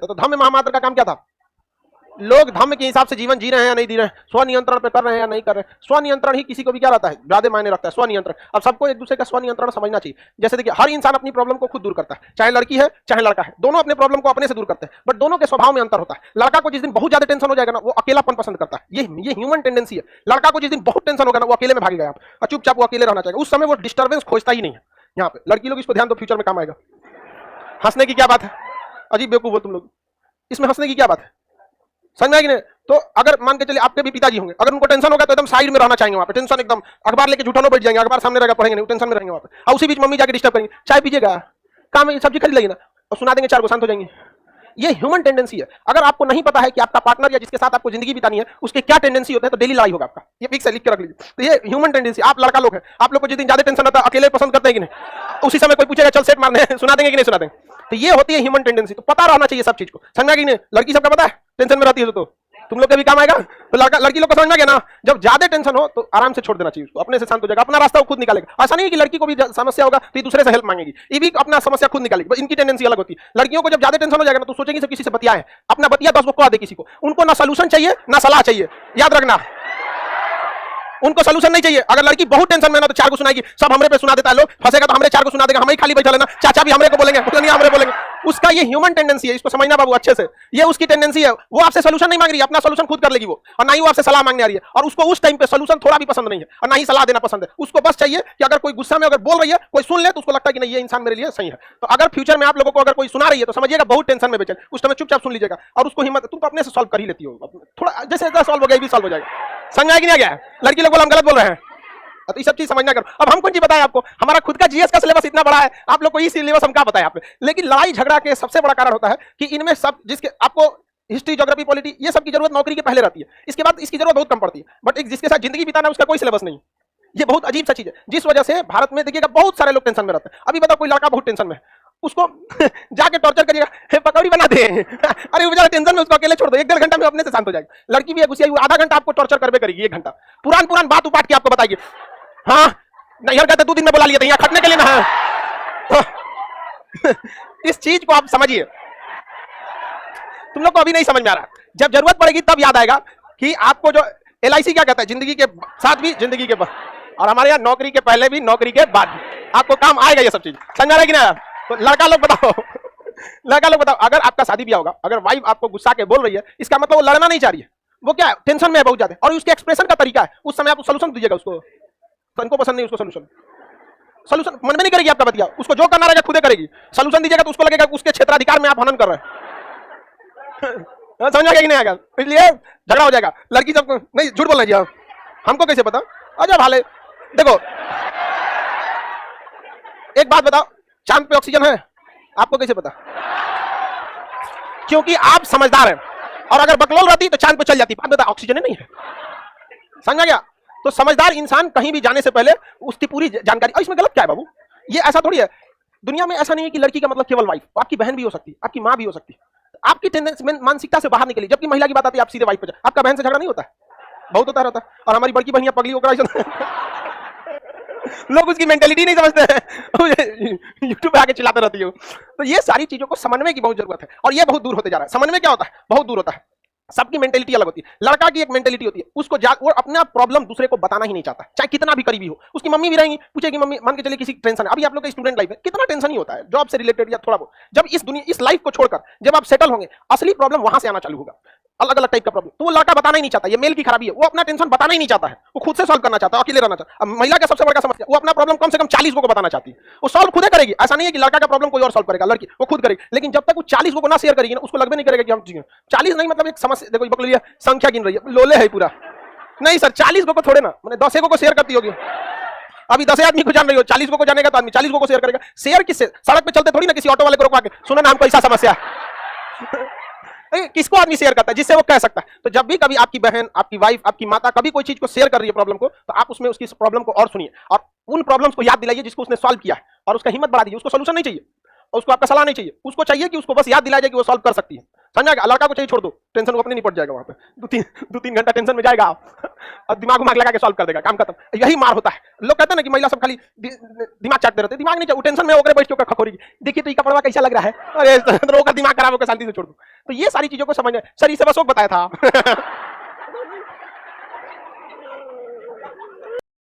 तो धम्म महामात्र का काम क्या था? लोग धम्म के हिसाब से जीवन जी रहे हैं या नहीं जी रहे हैं, स्वनियंत्रण पे कर रहे हैं या नहीं कर रहे हैं। स्वनियंत्रण ही किसी को भी क्या रहता है, ज्यादा मायने रखता है स्वनियंत्रण। अब सबको एक दूसरे का स्वनियंत्रण समझना चाहिए। जैसे देखिए, हर इंसान अपनी प्रॉब्लम को खुद दूर करता है, चाहे लड़की है चाहे लड़का है, दोनों अपने प्रॉब्लम को अपने से दूर करते हैं, बट दोनों के स्वभाव में अंतर होता है। लड़का को जिस दिन बहुत ज्यादा टेंशन हो जाएगा ना, वो अकेलापन पसंद करता है। ये ह्यूमन टेंडेंसी है। लड़का को जिस दिन बहुत टेंशन होगा ना, वो अकेले में भागेगा और चुपचाप वो अकेले रहना चाहिए। उस समय वो डिस्टर्बेंस खोजता ही नहीं है। यहाँ पे लड़की लोग इसको ध्यान दो, फ्यूचर में काम आएगा। हंसने की क्या बात है, अजीब बेवकूफ हो तुम लोग, इसमें हंसने की क्या बात है, समझ में आई कि नहीं? तो अगर मान के चलिए आपके भी पिताजी होंगे, अगर उनको टेंशन होगा तो एकदम साइड में रहना चाहिए, वहां पे टेंशन एकदम अखबार लेके झूठा बैठ जाएंगे, अखबार सामने रहेगा पढ़ेंगे नहीं, टेंशन में रहेंगे वहां पे। और उसी बीच मम्मी जाके डिस्टर्ब करेंगे, चाय पीजिएगा, काम सब्जी खरीद लेगी ना, और सुना देंगे 4 को, शांत हो जाएंगे। ये ह्यूमन टेंडेंसी है। अगर आपको नहीं पता है कि आपका पार्टनर या जिसके साथ आपको जिंदगी बितानी है उसके क्या टेंडेंसी होता है, तो डेली लड़ाई होगा आपका। ये फिक्स है, लिख के रख लीजिए। तो ये ह्यूमन टेंडेंसी। आप लड़का लोग हैं, आप लोग को जिस दिन ज्यादा टेंशन आता है अकेले पसंद करते हैं कि नहीं, उसी समय कोई पूछेगा चल सेट मारने सुना देंगे कि नहीं सुना देंगे। तो ये होती है ह्यूमन टेंडेंसी। तो पता रहना चाहिए सब चीज को, समझा कि नहीं? लड़की सबका पता है, टेंशन में रहती है तो तुम लोग के भी काम आएगा। तो लड़की लोग को समझना गया ना, जब ज्यादा टेंशन हो तो आराम से छोड़ देना चाहिए उसको, अपने से शांत हो जाएगा, अपना रास्ता वो खुद निकालेगा। ऐसा नहीं है कि लड़की को भी समस्या होगा तो दूसरे से हेल्प मांगेगी, ये भी अपना समस्या खुद निकालेगी। इनकी टेंडेंसी अलग होती है। लड़कियों को जब ज्यादा टेंशन हो जाएगा ना, तो सोचेंगे किसी से बतियाए, अपना बतिया 10 को दे किसी को। उनको ना सोल्यूशन चाहिए ना सलाह चाहिए, याद रखना, उनको सोल्यूशन नहीं चाहिए। अगर लड़की बहुत टेंशन में ना, तो 4 को सुनाएगी, सब हमरे पे सुना देता है, लोग फंसेगा तो हमरे 4 को सुना देगा, हम ही खाली बैठा लेना, चाचा भी हमरे को बोलेंगे, नहीं हमरे बोलेंगे। उसका ये ह्यूमन टेंडेंसी है, इसको समझना बाबू अच्छे से। ये उसकी टेंडेंसी है, वो आपसे सोल्यूशन नहीं मांग रही है, अपना सोल्यूशन खुद कर लेगी वो, और ना ही वो आपसे सलाह मांगने आ रही है। और उसको उस टाइम पे सोल्यूशन थोड़ा भी पसंद नहीं है, और ना ही सलाह देना पसंद है। उसको बस चाहिए कि अगर कोई गुस्सा में अगर बोल रही है, कोई सुन ले, तो उसको लगता है कि नहीं ये इंसान मेरे लिए सही है। तो अगर फ्यूचर में आप लोगों को अगर कोई सुना रही है, तो समझिएगा बहुत टेंशन में बेचैन, उस समय चुपचाप सुन लीजिएगा, और उसको हिम्मत, तुम तो अपने से सॉल्व कर ही लेती हो, थोड़ा जैसे सॉल्व हो गया भी सॉल्व हो जाएगा। समझ आया कि नहीं गया? लड़की लोग बोला हम गलत बोल रहे हैं, तो ये सब चीज समझना करो। अब हम कौन चीज बताएं आपको, हमारा खुद का जीएस का सिलेबस इतना बड़ा है, आप लोग को ये सिलेबस हम क्या बताएं आप। लेकिन लड़ाई झगड़ा के सबसे बड़ा कारण होता है कि इनमें सब जिसके आपको हिस्ट्री, ज्योग्राफी, पॉलिटी, ये सब की जरूरत नौकरी के पहले रहती है, इसके बाद इसकी जरूरत बहुत कम पड़ती है। बट एक जिसके साथ जिंदगी बिताना उसका कोई सिलेबस नहीं। ये बहुत अजीब सा चीज है, जिस वजह से भारत में देखिएगा बहुत सारे लोग टेंशन में रहते हैं। अभी बताओ कोई लड़का बहुत टेंशन में है, उसको जाके टॉर्चर करिएगा, पकौड़ी बना दे, अरे वो बेचारा टेंशन में, उसको अकेले छोड़ दो, 1-1.5 घंटा में अपने से शांत हो जाएगा। लड़की भी गुस्सा, आधा घंटा आपको टॉर्चर करके करेगी, 1 घंटा पुरान बात उपाट के आपको बताएगी। हाँ नहीं, कहते 2 दिन में बुला लिया था यहाँ खटने के लिए ना है। इस चीज को आप समझिए, तुम लोग को अभी नहीं समझ में आ रहा, जब जरूरत पड़ेगी तब याद आएगा कि आपको जो LIC क्या कहता है, जिंदगी के साथ भी जिंदगी के बाद, और हमारे यहाँ नौकरी के पहले भी नौकरी के बाद भी आपको काम आएगा ये सब चीज। समझ आ रहा है कि ना? तो लड़का लोग बताओ, अगर आपका शादी ब्याह होगा, अगर वाइफ आपको गुस्सा के बोल रही है, इसका मतलब वो लड़ना नहीं चाह रही है, वो क्या है, टेंशन में है बहुत ज्यादा, और उसके एक्सप्रेशन का तरीका है, उस समय आप सोल्यूशन दीजिएगा उसको, उनको पसंद नहीं, उसको सोल्यूशन मन में नहीं करेगी आपका बतिया, उसको जो करना रहेगा खुदे करेगी। सोल्यूशन दीजिएगा तो उसको लगेगा उसके क्षेत्राधिकार में आप हनन कर रहे हैं। समझ आ गया कि नहीं आएगा? इसलिए झगड़ा हो जाएगा। लड़की सबको नहीं, झूठ बोलना जी, हमको कैसे पता? अच्छा भाले देखो, एक बात बताओ, चांद पे ऑक्सीजन है, आपको कैसे पता? क्योंकि आप समझदार हैं, और अगर बकलोल रहती तो चांद पे चल जाती, बात बता ऑक्सीजन नहीं है। समझ आ गया? तो समझदार इंसान कहीं भी जाने से पहले उसकी पूरी जानकारी। और इसमें गलत क्या है बाबू? ये ऐसा थोड़ी है, दुनिया में ऐसा नहीं है कि लड़की का मतलब केवल वाइफ, आपकी बहन भी हो सकती है, आपकी माँ भी हो सकती है। आपकी टेंडेंसी मानसिकता से बाहर निकली, जबकि महिला की बात आती है आप सीधे वाइफ पे जाए। आपका बहन से झगड़ा नहीं होता है? बहुत होता रहता है। और हमारी बड़की बहनियां पगली होकर लोग उसकी मेंटेलिटी नहीं समझते हैं, यूट्यूब पे आके चिल्लाते रहती है। तो ये सारी चीजों को समझने की बहुत जरूरत है, और ये बहुत दूर होते जा रहा है। समझ में क्या होता है? बहुत दूर होता है। सबकी मेंटेलिटी अलग होती है। लड़का की एक मेंटेलिटी होती है, उसको वो अपना प्रॉब्लम दूसरे को बताना ही नहीं चाहता, चाहे कितना भी करीबी हो। उसकी मम्मी भी रहेंगी, पूछेगी मम्मी, मान के चलिए किसी टेंशन है, अभी आप लोग का स्टूडेंट लाइफ है, कितना टेंशन ही होता है जॉब से रिलेटेड या थोड़ा बहुत। जब इस लाइफ को छोड़कर जब आप सेटल होंगे, असली प्रॉब्लम वहां से आना चालू होगा, अलग अलग टाइप का प्रॉब्लम। तो वो लड़का बताना ही नहीं चाहता, ये मेल की खराबी है, वो अपना टेंशन बताना ही नहीं चाहता है, वो खुद से सॉल्व करना चाहता है, अकेले रहना चाहता है। महिला का सबसे बड़ा समस्या, वो अपना प्रॉब्लम कम से कम 40 को बताना चाहती है, वो सॉल्व खुद करेगी। ऐसा नहीं है कि लड़का का प्रॉब्लम कोई और सॉल्व करेगा, लड़की वो खुद करेगी। लेकिन जब तक वो 40 को ना शेयर करेगी ना, उसको लगभग नहीं करेगा कि हम 40 नहीं, मतलब एक समस्या, देखो बकलिया संख्या गिन रही है, लोले है पूरा नहीं सर, 40 को थोड़े ना, मैंने 10 को शेयर करती होगी। अभी 10 आदमी को जान रही हो, 40 को जानेगा तो आदमी 40 को शेयर करेगा। शेयर किससे? सड़क पे चलते थोड़ी ना किसी ऑटो वाले को रोकवा के, सुनो ना हमको ऐसा समस्या किसको आदमी शेयर करता है? जिससे वो कह सकता है। तो जब भी कभी आपकी बहन, आपकी वाइफ, आपकी माता कभी कोई चीज को शेयर कर रही है प्रॉब्लम को, तो आप उसमें उसकी प्रॉब्लम को और सुनिए, और उन प्रॉब्लम्स को याद दिलाइए जिसको उसने सॉल्व किया है, और उसका हिम्मत बढ़ा दीजिए। उसको सोल्यूशन नहीं चाहिए, उसको आपका सलाह नहीं चाहिए, उसको चाहिए कि उसको बस याद दिलाया जाए कि वो सॉल्व कर सकती है। समझा क्या? लड़का को चाहिए छोड़ दो, टेंशन वो अपने निपट जाएगा वहां पे, 2-3 घंटा टेंशन में जाएगा और दिमाग उमाग लगा के सॉल्व कर देगा, काम खत्म। यही मार होता है। लोग कहते हैं ना कि महिला सब खाली दिमाग चाटते रहते, दिमाग नहीं, टेंशन में होकर बैठ के खखोरेगी, देखिए तो ये कपड़ा कैसा लग रहा है, अरे रोका दिमाग खराब होकर शांति से छोड़ दो। तो ये सारी चीजों को समझना सर, इसे बस बताया था।